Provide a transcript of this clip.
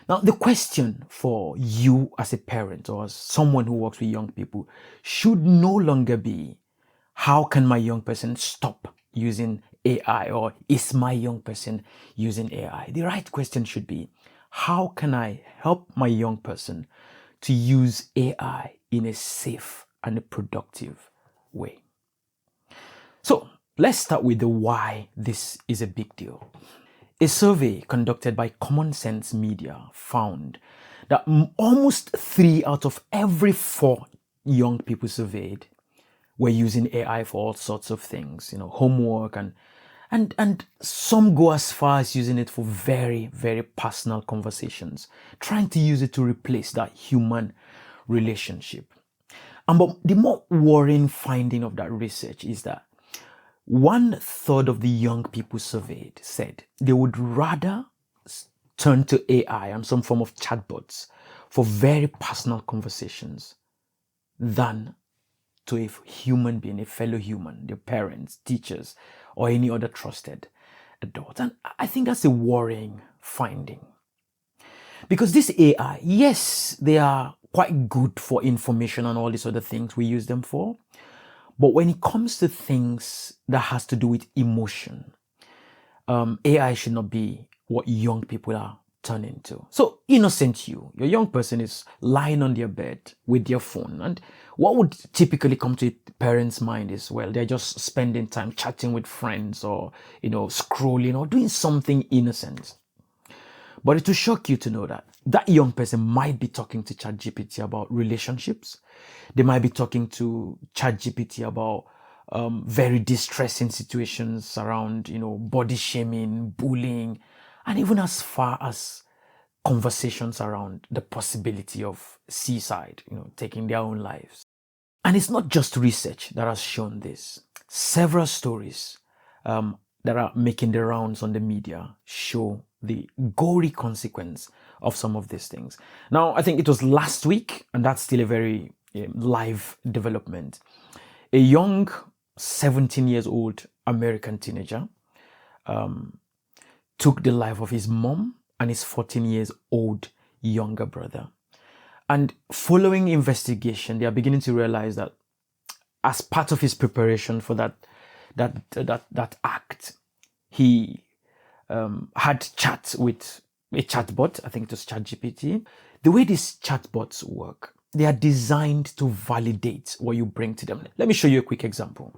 Now, the question for you as a parent or as someone who works with young people should no longer be, how can my young person stop using AI, or is my young person using AI? The right question should be, how can I help my young person to use AI in a safe and a productive way? So let's start with the why this is a big deal. A survey conducted by Common Sense Media found that almost 3 out of every 4 young people surveyed were using AI for all sorts of things, homework, and some go as far as using it for very, very personal conversations, trying to use it to replace that human relationship. But the more worrying finding of that research is that 1/3 of the young people surveyed said they would rather turn to AI and some form of chatbots for very personal conversations than to a human being, a fellow human, their parents, teachers, or any other trusted adult. And I think that's a worrying finding. Because this AI, yes, they are quite good for information and all these other things we use them for. But when it comes to things that has to do with emotion, AI should not be what young people are turning to. So innocent your young person is lying on their bed with their phone, and what would typically come to a parent's mind is, well, they're just spending time chatting with friends, or scrolling, or doing something innocent. But it will shock you to know that that young person might be talking to ChatGPT about relationships. They might be talking to ChatGPT about very distressing situations around, body shaming, bullying, and even as far as conversations around the possibility of suicide, taking their own lives. And it's not just research that has shown this. Several stories that are making the rounds on the media show the gory consequence of some of these things. Now, I think it was last week, and that's still a very live development. A young 17 years old American teenager took the life of his mom and his 14 years old younger brother. And following investigation, they are beginning to realize that as part of his preparation for that act, he had chats with a chatbot. I think it was ChatGPT. The way these chatbots work, they are designed to validate what you bring to them. Let me show you a quick example.